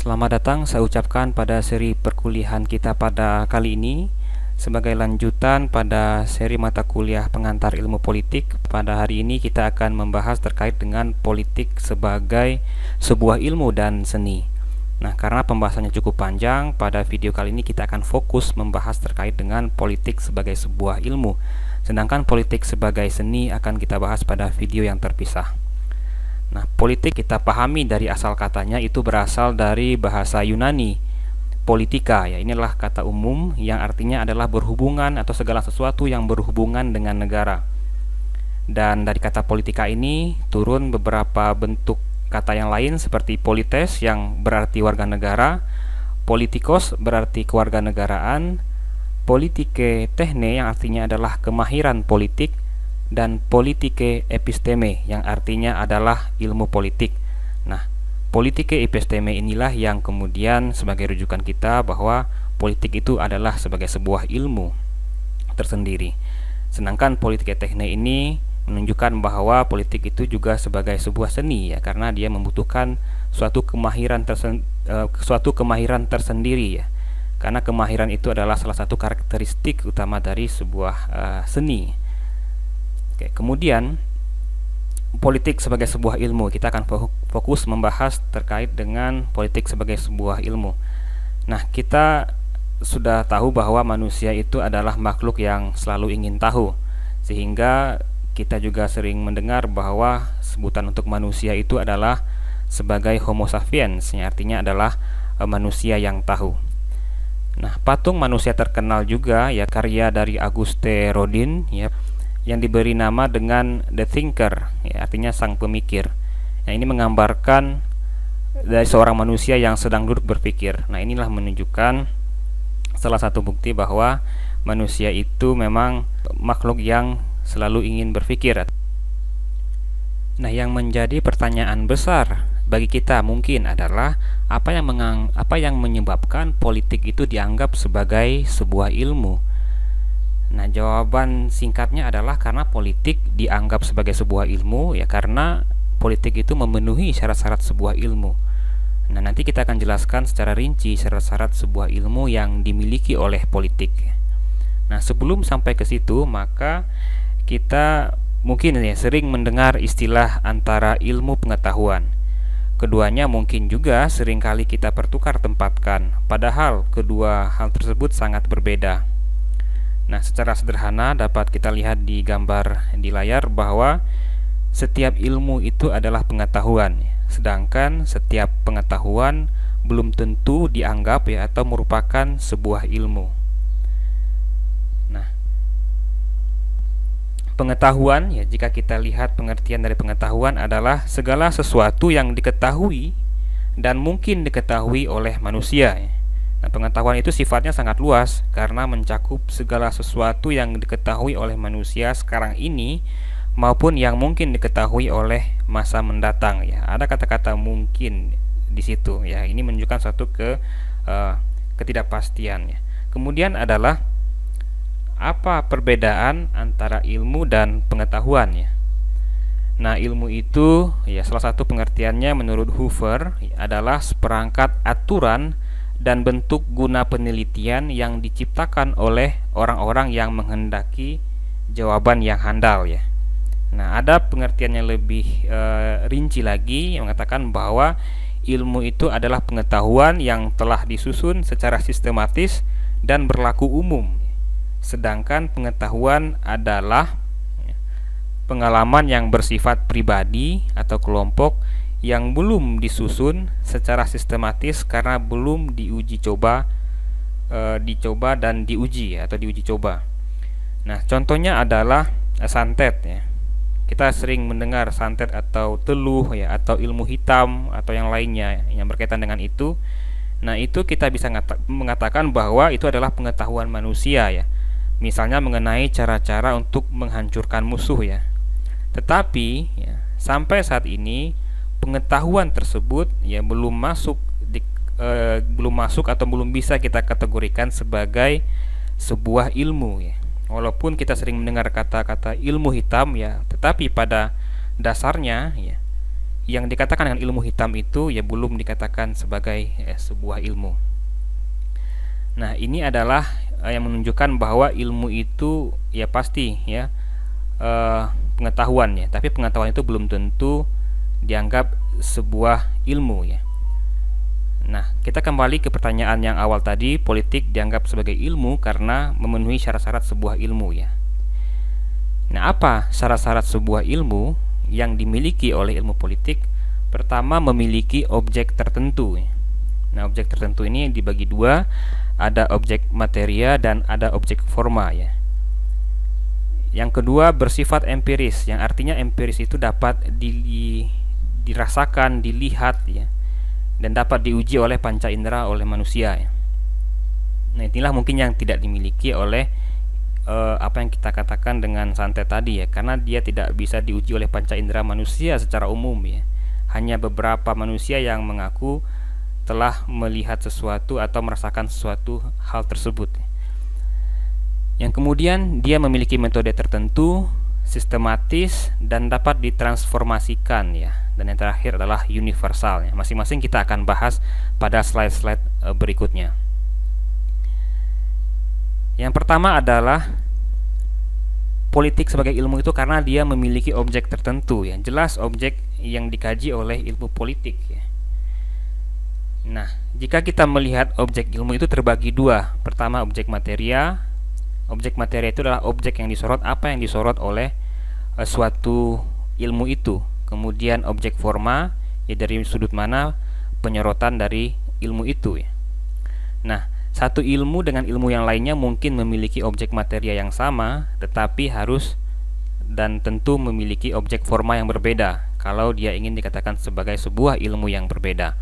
Selamat datang saya ucapkan pada seri perkuliahan kita pada kali ini. Sebagai lanjutan pada seri mata kuliah pengantar ilmu politik, pada hari ini kita akan membahas terkait dengan politik sebagai sebuah ilmu dan seni. Nah, karena pembahasannya cukup panjang, pada video kali ini kita akan fokus membahas terkait dengan politik sebagai sebuah ilmu. Sedangkan politik sebagai seni akan kita bahas pada video yang terpisah. Nah, politik kita pahami dari asal katanya itu berasal dari bahasa Yunani, politika ya. Inilah kata umum yang artinya adalah berhubungan atau segala sesuatu yang berhubungan dengan negara. Dan dari kata politika ini turun beberapa bentuk kata yang lain seperti polites yang berarti warga negara, politikos berarti kewarganegaraan, politike techne yang artinya adalah kemahiran politik, dan politike episteme yang artinya adalah ilmu politik. Nah, politike episteme inilah yang kemudian sebagai rujukan kita bahwa politik itu adalah sebagai sebuah ilmu tersendiri. Sedangkan politike techne ini menunjukkan bahwa politik itu juga sebagai sebuah seni ya, karena dia membutuhkan suatu kemahiran tersendiri ya. Karena kemahiran itu adalah salah satu karakteristik utama dari sebuah seni. Oke, kemudian politik sebagai sebuah ilmu, kita akan fokus membahas terkait dengan politik sebagai sebuah ilmu. Nah, kita sudah tahu bahwa manusia itu adalah makhluk yang selalu ingin tahu, sehingga kita juga sering mendengar bahwa sebutan untuk manusia itu adalah sebagai Homo sapiens, yang artinya adalah manusia yang tahu. Nah, patung manusia terkenal juga ya, karya dari Auguste Rodin ya, yang diberi nama dengan The Thinker ya, artinya sang pemikir. Nah, ini menggambarkan dari seorang manusia yang sedang duduk berpikir. Nah, inilah menunjukkan salah satu bukti bahwa manusia itu memang makhluk yang selalu ingin berpikir. Nah, yang menjadi pertanyaan besar bagi kita mungkin adalah apa yang menyebabkan politik itu dianggap sebagai sebuah ilmu. Nah, jawaban singkatnya adalah karena politik dianggap sebagai sebuah ilmu ya, karena politik itu memenuhi syarat-syarat sebuah ilmu. Nah, nanti kita akan jelaskan secara rinci syarat-syarat sebuah ilmu yang dimiliki oleh politik. Nah, sebelum sampai ke situ, maka kita mungkin ya sering mendengar istilah antara ilmu pengetahuan. Keduanya mungkin juga seringkali kita pertukar tempatkan, padahal kedua hal tersebut sangat berbeda. Nah, secara sederhana dapat kita lihat di gambar di layar bahwa setiap ilmu itu adalah pengetahuan, sedangkan setiap pengetahuan belum tentu dianggap ya atau merupakan sebuah ilmu. Nah, pengetahuan ya, jika kita lihat pengertian dari pengetahuan adalah segala sesuatu yang diketahui dan mungkin diketahui oleh manusia ya. Nah, pengetahuan itu sifatnya sangat luas karena mencakup segala sesuatu yang diketahui oleh manusia sekarang ini maupun yang mungkin diketahui oleh masa mendatang ya. Ada kata-kata mungkin di situ ya. Ini menunjukkan suatu ketidakpastian ya. Kemudian adalah apa perbedaan antara ilmu dan pengetahuan ya. Nah, ilmu itu ya, salah satu pengertiannya menurut Hoover adalah seperangkat aturan dan bentuk guna penelitian yang diciptakan oleh orang-orang yang menghendaki jawaban yang handal ya. Nah, ada pengertian yang lebih rinci lagi yang mengatakan bahwa ilmu itu adalah pengetahuan yang telah disusun secara sistematis dan berlaku umum. Sedangkan pengetahuan adalah pengalaman yang bersifat pribadi atau kelompok yang belum disusun secara sistematis karena belum dicoba dan diuji atau diuji coba. Nah, contohnya adalah santet ya. Kita sering mendengar santet atau teluh ya, atau ilmu hitam atau yang lainnya yang berkaitan dengan itu. Nah, itu kita bisa mengatakan bahwa itu adalah pengetahuan manusia ya. Misalnya mengenai cara-cara untuk menghancurkan musuh ya. Tetapi ya, sampai saat ini pengetahuan tersebut ya belum masuk atau belum bisa kita kategorikan sebagai sebuah ilmu ya. Walaupun kita sering mendengar kata-kata ilmu hitam ya, tetapi pada dasarnya ya, yang dikatakan dengan ilmu hitam itu ya belum dikatakan sebagai sebuah ilmu. Nah, ini adalah yang menunjukkan bahwa ilmu itu ya pasti ya pengetahuan ya, tapi pengetahuan itu belum tentu dianggap sebuah ilmu ya. Nah, kita kembali ke pertanyaan yang awal tadi, politik dianggap sebagai ilmu karena memenuhi syarat-syarat sebuah ilmu ya. Nah, apa syarat-syarat sebuah ilmu yang dimiliki oleh ilmu politik? Pertama, memiliki objek tertentu. Nah, objek tertentu ini dibagi dua, ada objek materia dan ada objek forma ya. Yang kedua, bersifat empiris, yang artinya empiris itu dapat dirasakan, dilihat ya, dan dapat diuji oleh panca indera oleh manusia ya. Nah, inilah mungkin yang tidak dimiliki oleh apa yang kita katakan dengan santet tadi ya, karena dia tidak bisa diuji oleh panca indera manusia secara umum ya. Hanya beberapa manusia yang mengaku telah melihat sesuatu atau merasakan sesuatu hal tersebut. Yang kemudian dia memiliki metode tertentu, sistematis dan dapat ditransformasikan ya. Dan yang terakhir adalah universal ya. Masing-masing kita akan bahas pada slide-slide berikutnya. Yang pertama adalah politik sebagai ilmu itu karena dia memiliki objek tertentu ya. Jelas objek yang dikaji oleh ilmu politik ya. Nah, jika kita melihat objek ilmu itu terbagi dua. Pertama, objek materia. Objek materia itu adalah objek yang disorot, apa yang disorot oleh suatu ilmu itu. Kemudian objek forma, ya dari sudut mana penyorotan dari ilmu itu ya. Nah, satu ilmu dengan ilmu yang lainnya mungkin memiliki objek materia yang sama, tetapi harus dan tentu memiliki objek forma yang berbeda kalau dia ingin dikatakan sebagai sebuah ilmu yang berbeda.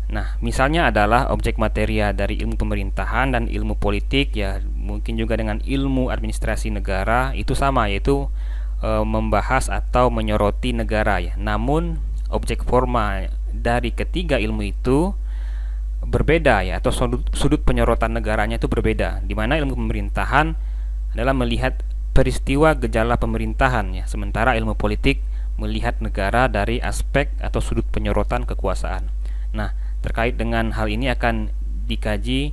Nah, misalnya adalah objek materia dari ilmu pemerintahan dan ilmu politik ya, mungkin juga dengan ilmu administrasi negara itu sama, yaitu membahas atau menyoroti negara ya. Namun objek forma dari ketiga ilmu itu berbeda ya, atau sudut penyorotan negaranya itu berbeda. Di mana ilmu pemerintahan adalah melihat peristiwa gejala pemerintahan ya, sementara ilmu politik melihat negara dari aspek atau sudut penyorotan kekuasaan. Nah, terkait dengan hal ini akan dikaji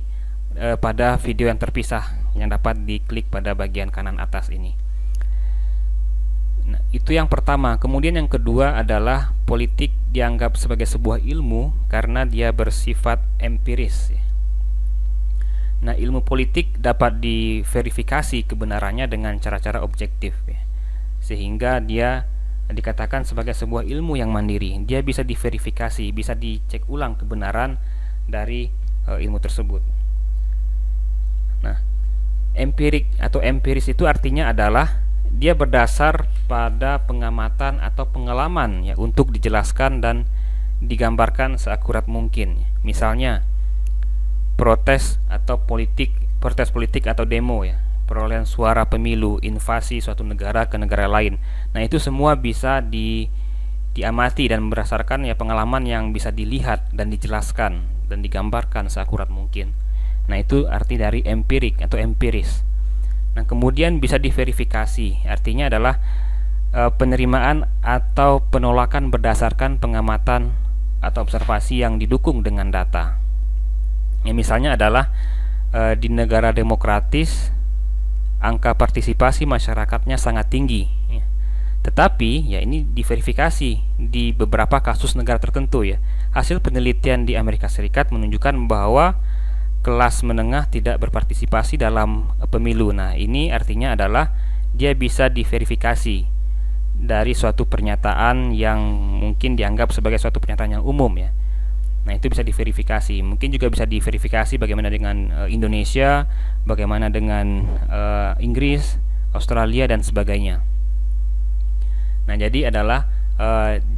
pada video yang terpisah yang dapat diklik pada bagian kanan atas ini. Nah, itu yang pertama. Kemudian yang kedua adalah politik dianggap sebagai sebuah ilmu karena dia bersifat empiris ya. Nah, ilmu politik dapat diverifikasi kebenarannya dengan cara-cara objektif ya. Sehingga dia dikatakan sebagai sebuah ilmu yang mandiri. Dia bisa diverifikasi, bisa dicek ulang kebenaran dari ilmu tersebut. Nah, empirik atau empiris itu artinya adalah dia berdasar pada pengamatan atau pengalaman ya, untuk dijelaskan dan digambarkan seakurat mungkin. Misalnya protes politik atau demo ya, perolehan suara pemilu, invasi suatu negara ke negara lain. Nah, itu semua bisa diamati dan berdasarkan ya pengalaman yang bisa dilihat dan dijelaskan dan digambarkan seakurat mungkin. Nah, itu arti dari empirik atau empiris. Nah, kemudian bisa diverifikasi, artinya adalah penerimaan atau penolakan berdasarkan pengamatan atau observasi yang didukung dengan data. Ya, misalnya adalah di negara demokratis angka partisipasi masyarakatnya sangat tinggi ya. Tetapi ya ini diverifikasi di beberapa kasus negara tertentu ya. Hasil penelitian di Amerika Serikat menunjukkan bahwa kelas menengah tidak berpartisipasi dalam pemilu. Nah, ini artinya adalah dia bisa diverifikasi dari suatu pernyataan yang mungkin dianggap sebagai suatu pernyataan yang umum ya. Nah, itu bisa diverifikasi. Mungkin juga bisa diverifikasi bagaimana dengan Indonesia, bagaimana dengan Inggris, Australia dan sebagainya. Nah, jadi adalah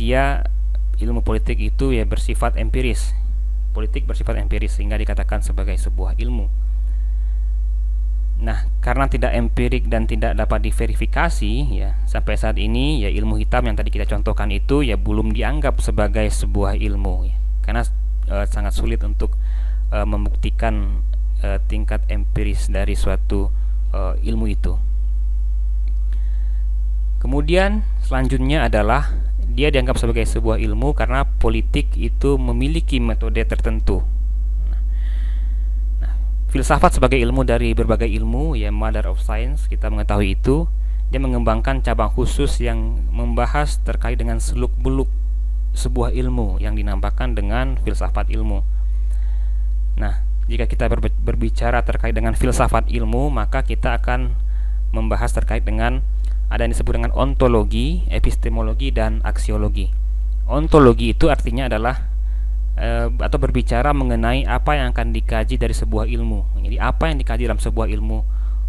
dia ilmu politik itu ya bersifat empiris. Politik bersifat empiris sehingga dikatakan sebagai sebuah ilmu. Nah, karena tidak empirik dan tidak dapat diverifikasi ya, sampai saat ini ya ilmu hitam yang tadi kita contohkan itu ya belum dianggap sebagai sebuah ilmu ya. Karena sangat sulit untuk membuktikan tingkat empiris dari suatu ilmu itu. Kemudian selanjutnya adalah dia dianggap sebagai sebuah ilmu karena politik itu memiliki metode tertentu. Nah, filsafat sebagai ilmu dari berbagai ilmu, ya mother of science, kita mengetahui itu. Dia mengembangkan cabang khusus yang membahas terkait dengan seluk-beluk sebuah ilmu yang dinamakan dengan filsafat ilmu. Nah, jika kita berbicara terkait dengan filsafat ilmu, maka kita akan membahas terkait dengan ada yang disebut dengan ontologi, epistemologi, dan aksiologi. Ontologi itu artinya adalah atau berbicara mengenai apa yang akan dikaji dari sebuah ilmu. Jadi apa yang dikaji dalam sebuah ilmu,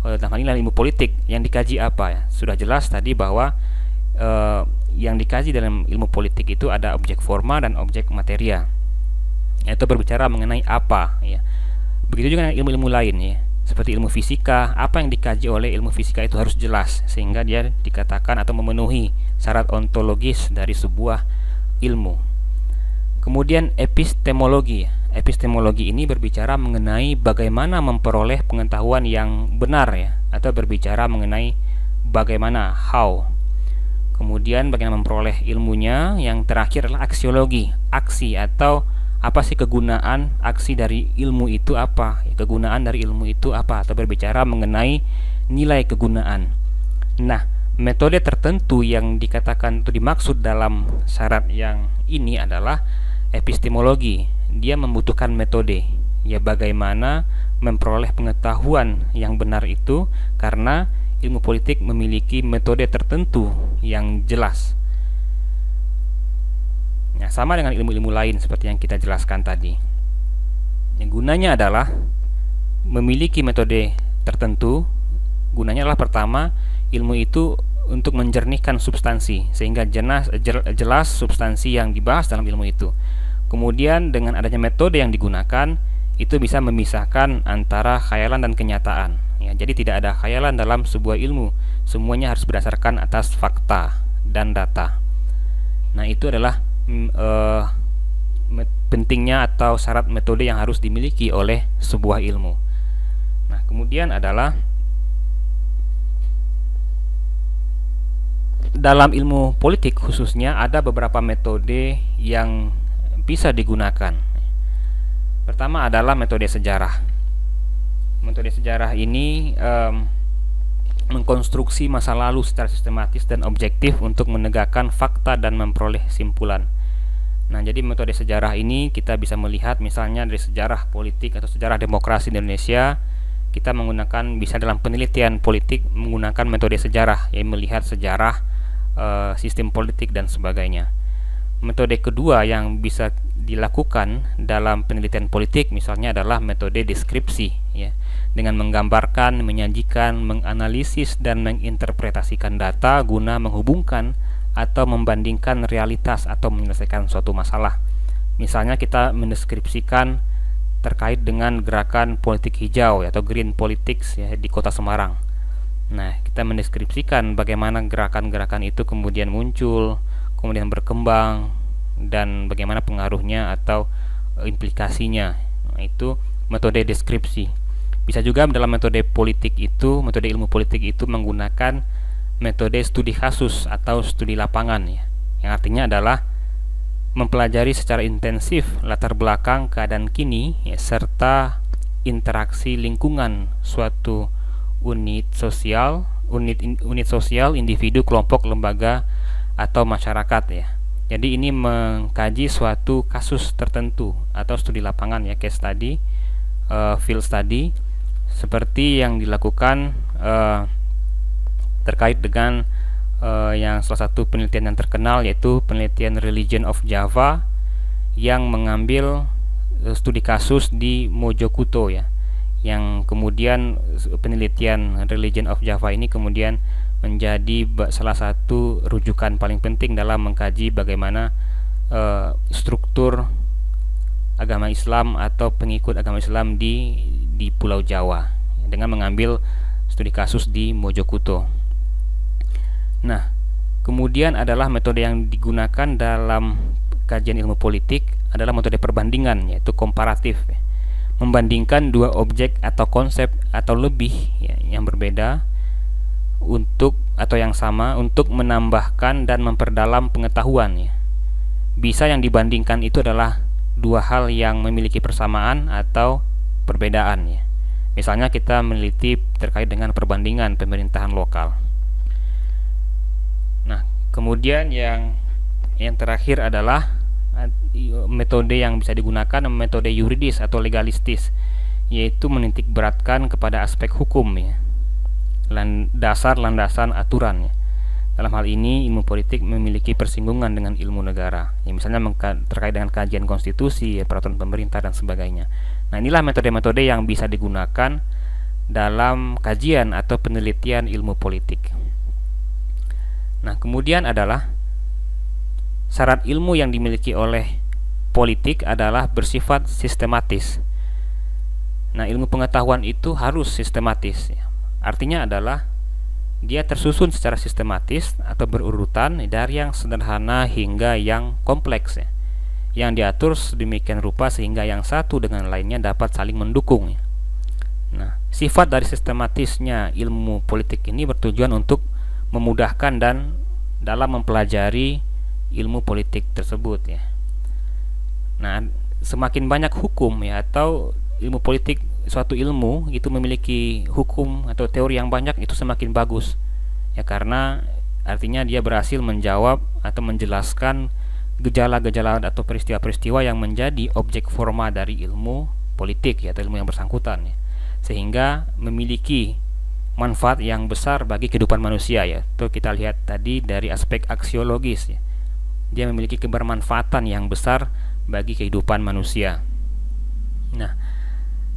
dalam hal ini ilmu politik, yang dikaji apa ya? Sudah jelas tadi bahwa yang dikaji dalam ilmu politik itu ada objek forma dan objek materia. Itu berbicara mengenai apa ya. Begitu juga dengan ilmu-ilmu lain ya. Seperti ilmu fisika, apa yang dikaji oleh ilmu fisika itu harus jelas sehingga dia dikatakan atau memenuhi syarat ontologis dari sebuah ilmu. Kemudian epistemologi. Epistemologi ini berbicara mengenai bagaimana memperoleh pengetahuan yang benar ya, atau berbicara mengenai bagaimana, how. Kemudian bagaimana memperoleh ilmunya. Yang terakhir adalah aksiologi, aksi atau apa sih kegunaan aksi dari ilmu itu apa? Kegunaan dari ilmu itu apa? Atau berbicara mengenai nilai kegunaan. Nah, metode tertentu yang dikatakan itu dimaksud dalam syarat yang ini adalah epistemologi. Dia membutuhkan metode, ya bagaimana memperoleh pengetahuan yang benar itu, karena ilmu politik memiliki metode tertentu yang jelas. Nah, sama dengan ilmu-ilmu lain seperti yang kita jelaskan tadi. Yang gunanya adalah memiliki metode tertentu. Gunanya adalah pertama, ilmu itu untuk menjernihkan substansi sehingga jelas substansi yang dibahas dalam ilmu itu. Kemudian dengan adanya metode yang digunakan, itu bisa memisahkan antara khayalan dan kenyataan ya, jadi tidak ada khayalan dalam sebuah ilmu. Semuanya harus berdasarkan atas fakta dan data. Nah, itu adalah pentingnya atau syarat metode yang harus dimiliki oleh sebuah ilmu. Nah, kemudian adalah dalam ilmu politik khususnya ada beberapa metode yang bisa digunakan. Pertama adalah metode sejarah. Metode sejarah ini mengkonstruksi masa lalu secara sistematis dan objektif untuk menegakkan fakta dan memperoleh kesimpulan. Nah, jadi metode sejarah ini kita bisa melihat misalnya dari sejarah politik atau sejarah demokrasi di Indonesia. Kita menggunakan, bisa dalam penelitian politik menggunakan metode sejarah, yaitu melihat sejarah sistem politik dan sebagainya. Metode kedua yang bisa dilakukan dalam penelitian politik misalnya adalah metode deskripsi ya, dengan menggambarkan, menyajikan, menganalisis dan menginterpretasikan data guna menghubungkan atau membandingkan realitas atau menyelesaikan suatu masalah. Misalnya kita mendeskripsikan terkait dengan gerakan politik hijau ya, atau green politics ya, di Kota Semarang. Nah, kita mendeskripsikan bagaimana gerakan-gerakan itu kemudian muncul, kemudian berkembang, dan bagaimana pengaruhnya atau implikasinya. Nah, itu metode deskripsi. Bisa juga dalam metode politik itu, metode ilmu politik itu menggunakan metode studi kasus atau studi lapangan ya, yang artinya adalah mempelajari secara intensif latar belakang keadaan kini ya, serta interaksi lingkungan suatu unit sosial, individu, kelompok, lembaga atau masyarakat ya. Jadi ini mengkaji suatu kasus tertentu atau studi lapangan ya, case study, field study, seperti yang dilakukan terkait dengan yang salah satu penelitian yang terkenal, yaitu penelitian Religion of Java yang mengambil studi kasus di Mojokuto ya, yang kemudian penelitian Religion of Java ini kemudian menjadi salah satu rujukan paling penting dalam mengkaji bagaimana struktur agama Islam atau pengikut agama Islam di Pulau Jawa dengan mengambil studi kasus di Mojokuto. Nah, kemudian adalah metode yang digunakan dalam kajian ilmu politik adalah metode perbandingan, yaitu komparatif, membandingkan dua objek atau konsep atau lebih ya, yang berbeda untuk atau yang sama untuk menambahkan dan memperdalam pengetahuan ya. Bisa yang dibandingkan itu adalah dua hal yang memiliki persamaan atau perbedaan ya. Misalnya kita meneliti terkait dengan perbandingan pemerintahan lokal. Nah, kemudian yang terakhir adalah metode yang bisa digunakan, metode yuridis atau legalistis, yaitu menitik beratkan kepada aspek hukum ya, dasar landasan aturan ya. Dalam hal ini ilmu politik memiliki persinggungan dengan ilmu negara ya, misalnya terkait dengan kajian konstitusi ya, peraturan pemerintah dan sebagainya. Nah, inilah metode-metode yang bisa digunakan dalam kajian atau penelitian ilmu politik. Nah, kemudian adalah syarat ilmu yang dimiliki oleh politik adalah bersifat sistematis. Nah, ilmu pengetahuan itu harus sistematis ya. Artinya adalah dia tersusun secara sistematis atau berurutan dari yang sederhana hingga yang kompleks ya, yang diatur sedemikian rupa sehingga yang satu dengan lainnya dapat saling mendukung ya. Nah, sifat dari sistematisnya ilmu politik ini bertujuan untuk memudahkan dan dalam mempelajari ilmu politik tersebut ya. Nah, semakin banyak hukum ya atau ilmu politik, suatu ilmu itu memiliki hukum atau teori yang banyak, itu semakin bagus ya, karena artinya dia berhasil menjawab atau menjelaskan gejala-gejala atau peristiwa-peristiwa yang menjadi objek forma dari ilmu politik ya, atau ilmu yang bersangkutan ya, sehingga memiliki manfaat yang besar bagi kehidupan manusia ya. Itu kita lihat tadi dari aspek aksiologis ya, dia memiliki kebermanfaatan yang besar bagi kehidupan manusia. Nah,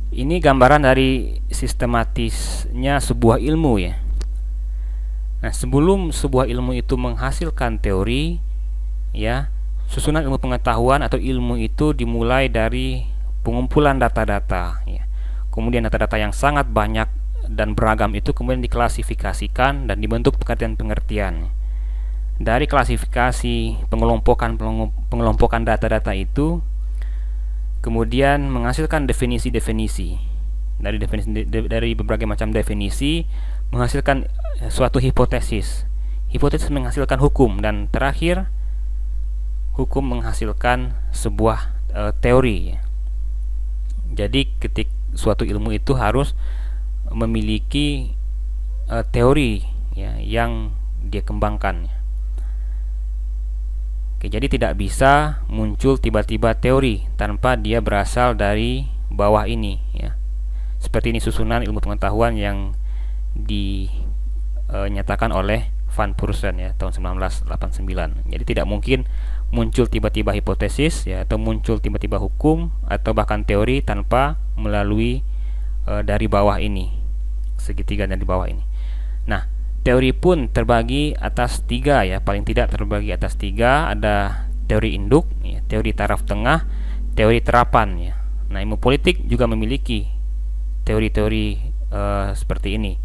ini gambaran dari sistematisnya sebuah ilmu ya. Nah, sebelum sebuah ilmu itu menghasilkan teori ya, susunan ilmu pengetahuan atau ilmu itu dimulai dari pengumpulan data-data ya. Kemudian data-data yang sangat banyak dan beragam itu kemudian diklasifikasikan dan dibentuk pengertian-pengertian. Dari klasifikasi pengelompokan data-data itu kemudian menghasilkan definisi-definisi. Dari berbagai macam definisi menghasilkan suatu hipotesis. Hipotesis menghasilkan hukum, dan terakhir hukum menghasilkan sebuah teori. Jadi ketika suatu ilmu itu harus memiliki teori ya, yang dia kembangkan. Oke, jadi tidak bisa muncul tiba-tiba teori tanpa dia berasal dari bawah ini ya. Seperti ini susunan ilmu pengetahuan yang dinyatakan oleh Van Pursen ya tahun 1989. Jadi tidak mungkin muncul tiba-tiba hipotesis ya, atau muncul tiba-tiba hukum atau bahkan teori tanpa melalui dari bawah ini, segitiga dari bawah ini. Nah, teori pun terbagi atas tiga ya, paling tidak terbagi atas tiga. Ada teori induk ya, teori taraf tengah, teori terapan ya. Nah, ilmu politik juga memiliki teori-teori seperti ini.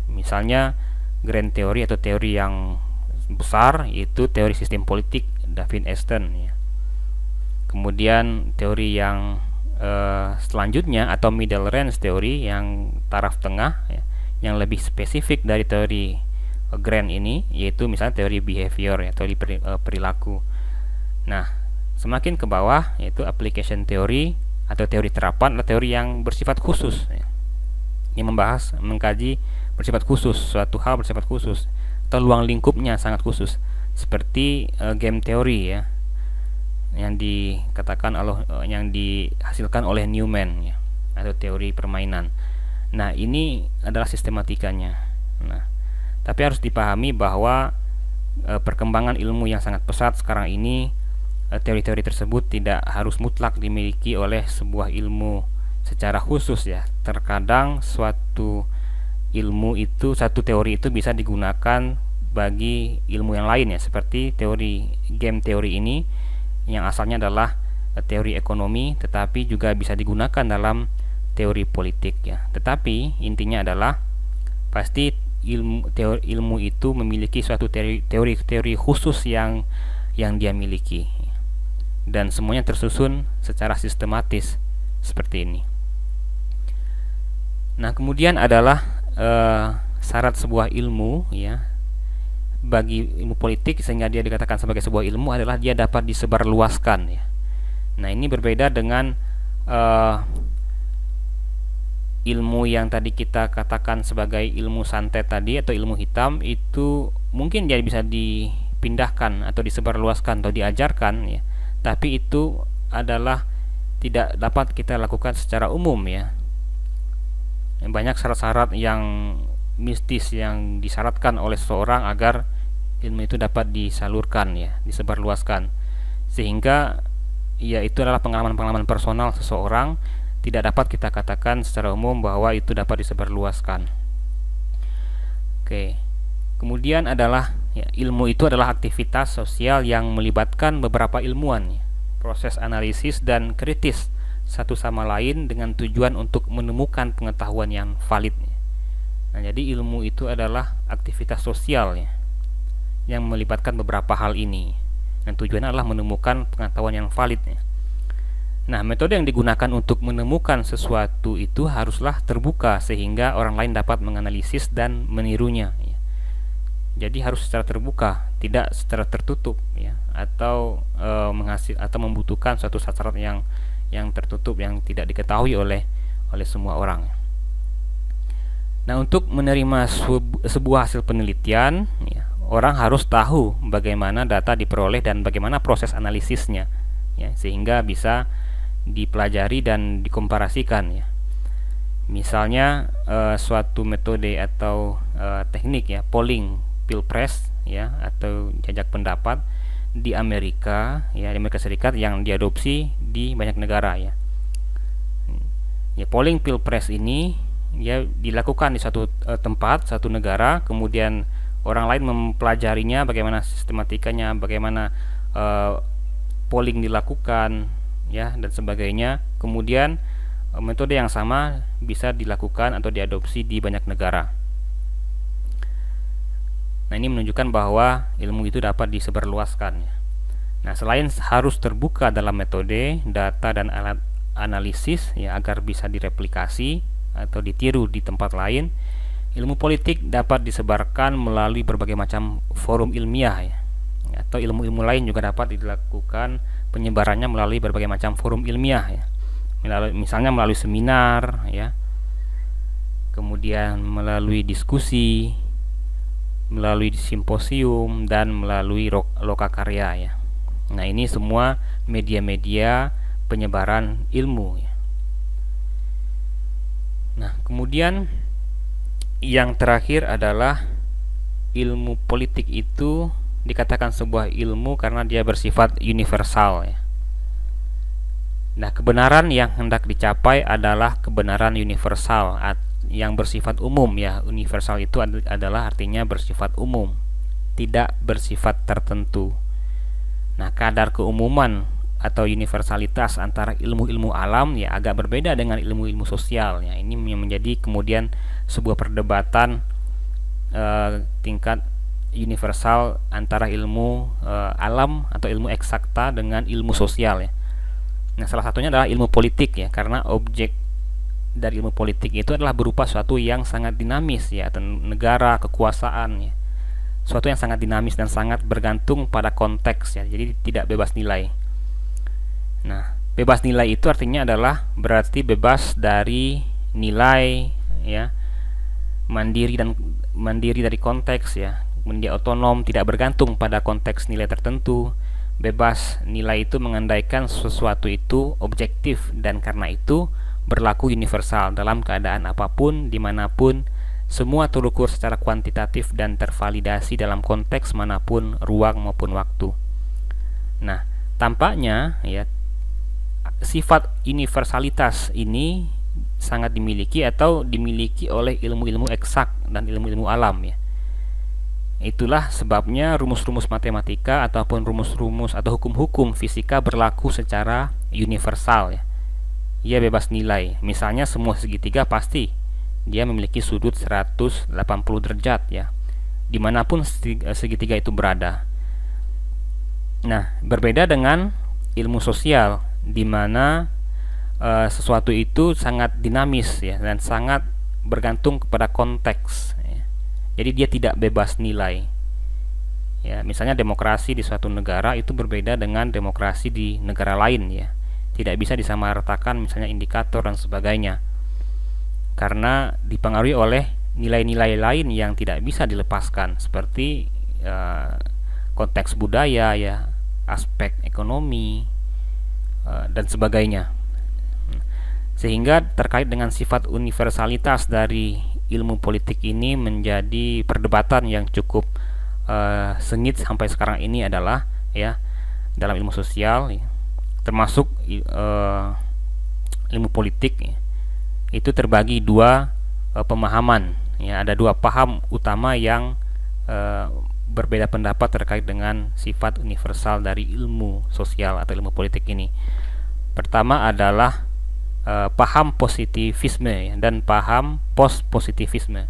Misalnya grand teori atau teori yang besar, yaitu teori sistem politik David Easton ya. Kemudian teori yang selanjutnya atau middle range teori yang taraf tengah ya, yang lebih spesifik dari teori grand ini, yaitu misalnya teori behavior ya, teori perilaku. Nah, semakin ke bawah yaitu application theory atau teori terapan, adalah teori yang bersifat khusus ya, yang membahas, mengkaji bersifat khusus, suatu hal bersifat khusus atau luang lingkupnya sangat khusus, seperti game theory ya, yang dikatakan yang dihasilkan oleh Newman ya, atau teori permainan. Nah, ini adalah sistematikanya. Nah, tapi harus dipahami bahwa perkembangan ilmu yang sangat pesat sekarang ini, teori-teori tersebut tidak harus mutlak dimiliki oleh sebuah ilmu secara khusus ya. Terkadang suatu ilmu itu, satu teori itu bisa digunakan bagi ilmu yang lain ya, seperti teori game teori ini yang asalnya adalah teori ekonomi, tetapi juga bisa digunakan dalam teori politik ya. Tetapi intinya adalah pasti ilmu itu memiliki suatu teori khusus yang dia miliki, dan semuanya tersusun secara sistematis seperti ini. Nah, kemudian adalah syarat sebuah ilmu ya bagi ilmu politik sehingga dia dikatakan sebagai sebuah ilmu adalah dia dapat disebarluaskan ya. Nah, ini berbeda dengan ilmu yang tadi kita katakan sebagai ilmu santet tadi atau ilmu hitam, itu mungkin dia bisa dipindahkan atau disebarluaskan atau diajarkan ya, tapi itu adalah tidak dapat kita lakukan secara umum ya. Banyak syarat-syarat yang mistis yang disyaratkan oleh seseorang agar ilmu itu dapat disalurkan ya, disebarluaskan, sehingga ya itu adalah pengalaman-pengalaman personal seseorang, tidak dapat kita katakan secara umum bahwa itu dapat disebarluaskan. Oke. Kemudian adalah ya, ilmu itu adalah aktivitas sosial yang melibatkan beberapa ilmuwan ya, proses analisis dan kritis satu sama lain dengan tujuan untuk menemukan pengetahuan yang valid. Nah, jadi ilmu itu adalah aktivitas sosial ya, yang melibatkan beberapa hal ini, dan tujuannya adalah menemukan pengetahuan yang valid ya. Nah, metode yang digunakan untuk menemukan sesuatu itu haruslah terbuka sehingga orang lain dapat menganalisis dan menirunya ya. Jadi harus secara terbuka, tidak secara tertutup ya, atau membutuhkan suatu syarat yang tertutup yang tidak diketahui oleh semua orang. Nah, untuk menerima sebuah hasil penelitian ya, orang harus tahu bagaimana data diperoleh dan bagaimana proses analisisnya ya, sehingga bisa dipelajari dan dikomparasikan ya. Misalnya suatu metode atau teknik ya, polling pilpres ya, atau jajak pendapat di Amerika ya, di Amerika Serikat yang diadopsi di banyak negara ya. Ya, polling pilpres ini ya dilakukan di satu tempat, satu negara, kemudian orang lain mempelajarinya, bagaimana sistematikanya, bagaimana polling dilakukan ya, dan sebagainya. Kemudian metode yang sama bisa dilakukan atau diadopsi di banyak negara. Nah, ini menunjukkan bahwa ilmu itu dapat disebarluaskan ya. Nah, selain harus terbuka dalam metode, data dan alat analisis ya, agar bisa direplikasi atau ditiru di tempat lain, ilmu politik dapat disebarkan melalui berbagai macam forum ilmiah ya. Atau ilmu-ilmu lain juga dapat dilakukan penyebarannya melalui berbagai macam forum ilmiah ya. Misalnya melalui seminar ya, kemudian melalui diskusi, melalui simposium, dan melalui lokakarya ya. Nah, ini semua media-media penyebaran ilmu ya. Nah, kemudian yang terakhir adalah ilmu politik itu dikatakan sebuah ilmu karena dia bersifat universal ya. Nah, kebenaran yang hendak dicapai adalah kebenaran universal yang bersifat umum ya. Universal itu adalah artinya bersifat umum, tidak bersifat tertentu. Nah, kadar keumuman atau universalitas antara ilmu-ilmu alam ya agak berbeda dengan ilmu-ilmu sosial ya. Ini menjadi kemudian sebuah perdebatan tingkat universal antara ilmu alam atau ilmu eksakta dengan ilmu sosial ya. Nah, salah satunya adalah ilmu politik ya, karena objek dari ilmu politik itu adalah berupa suatu yang sangat dinamis ya, negara, kekuasaan ya. Suatu yang sangat dinamis dan sangat bergantung pada konteks ya, jadi tidak bebas nilai. Nah, bebas nilai itu artinya adalah berarti bebas dari nilai ya, mandiri dari konteks ya, dia otonom, tidak bergantung pada konteks nilai tertentu. Bebas nilai itu mengandaikan sesuatu itu objektif, dan karena itu berlaku universal dalam keadaan apapun, dimanapun, semua terukur secara kuantitatif dan tervalidasi dalam konteks manapun, ruang maupun waktu. Nah, tampaknya ya, sifat universalitas ini sangat dimiliki atau dimiliki oleh ilmu-ilmu eksak dan ilmu-ilmu alam ya. Itulah sebabnya rumus-rumus matematika ataupun rumus-rumus atau hukum-hukum fisika berlaku secara universal ya. Ia bebas nilai. Misalnya semua segitiga pasti dia memiliki sudut 180 derajat ya, dimanapun segitiga itu berada. Nah, berbeda dengan ilmu sosial, di mana sesuatu itu sangat dinamis ya, dan sangat bergantung kepada konteks ya. Jadi dia tidak bebas nilai. Ya, misalnya demokrasi di suatu negara itu berbeda dengan demokrasi di negara lain ya. Tidak bisa disamaratakan misalnya indikator dan sebagainya. Karena dipengaruhi oleh nilai-nilai lain yang tidak bisa dilepaskan seperti konteks budaya ya, aspek ekonomi dan sebagainya. Sehingga terkait dengan sifat universalitas dari ilmu politik ini menjadi perdebatan yang cukup sengit sampai sekarang ini adalah ya dalam ilmu sosial ya, termasuk ilmu politik ya, itu terbagi dua pemahaman ya, ada dua paham utama yang berbeda pendapat terkait dengan sifat universal dari ilmu sosial atau ilmu politik ini. Pertama adalah paham positivisme ya, dan paham post-positivisme.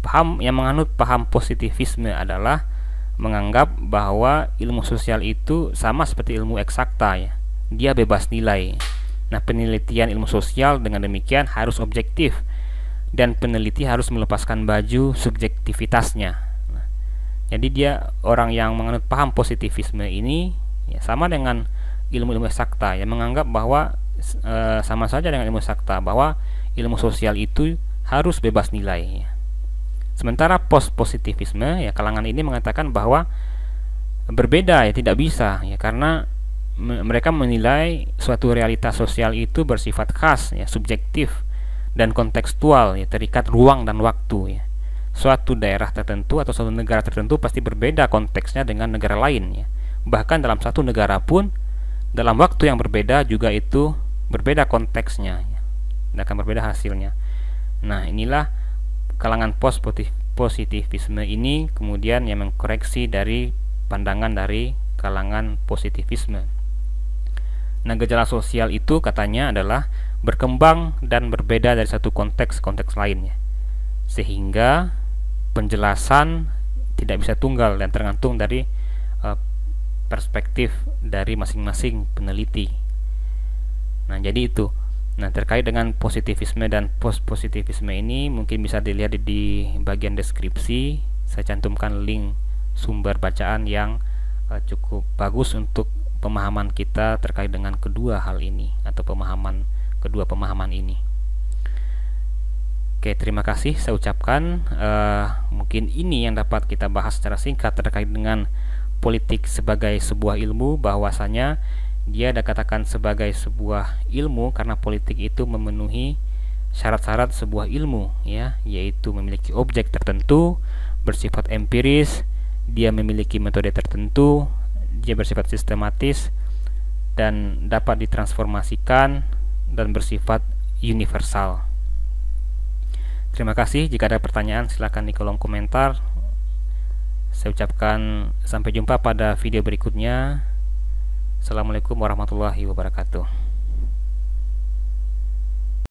Paham yang menganut paham positivisme adalah menganggap bahwa ilmu sosial itu sama seperti ilmu eksakta ya. Dia bebas nilai. Nah, penelitian ilmu sosial dengan demikian harus objektif dan peneliti harus melepaskan baju subjektivitasnya. Nah, jadi dia orang yang menganut paham positivisme ini ya, sama dengan ilmu-ilmu eksakta yang menganggap bahwa sama saja dengan ilmu eksakta bahwa ilmu sosial itu harus bebas nilai ya. Sementara post-positivisme ya, kalangan ini mengatakan bahwa berbeda ya, tidak bisa ya, karena mereka menilai suatu realitas sosial itu bersifat khas ya, subjektif dan kontekstual ya, terikat ruang dan waktu ya. Suatu daerah tertentu atau suatu negara tertentu pasti berbeda konteksnya dengan negara lain ya. Bahkan dalam satu negara pun dalam waktu yang berbeda juga itu berbeda konteksnya ya, dan akan berbeda hasilnya. Nah, inilah kalangan post-positivisme ini kemudian yang mengkoreksi dari pandangan dari kalangan positivisme. Nah, gejala sosial itu katanya adalah berkembang dan berbeda dari satu konteks lainnya, sehingga penjelasan tidak bisa tunggal dan tergantung dari perspektif dari masing-masing peneliti. Nah, jadi itu. Nah, terkait dengan positivisme dan post-positivisme ini mungkin bisa dilihat di bagian deskripsi. Saya cantumkan link sumber bacaan yang cukup bagus untuk pemahaman kita terkait dengan kedua hal ini atau kedua pemahaman ini. Oke, terima kasih saya ucapkan. Mungkin ini yang dapat kita bahas secara singkat terkait dengan politik sebagai sebuah ilmu, bahwasanya dia dikatakan sebagai sebuah ilmu karena politik itu memenuhi syarat-syarat sebuah ilmu ya, yaitu memiliki objek tertentu, bersifat empiris, dia memiliki metode tertentu, dia bersifat sistematis dan dapat ditransformasikan dan bersifat universal. Terima kasih. Jika ada pertanyaan silakan di kolom komentar. Saya ucapkan sampai jumpa pada video berikutnya. Assalamualaikum warahmatullahi wabarakatuh.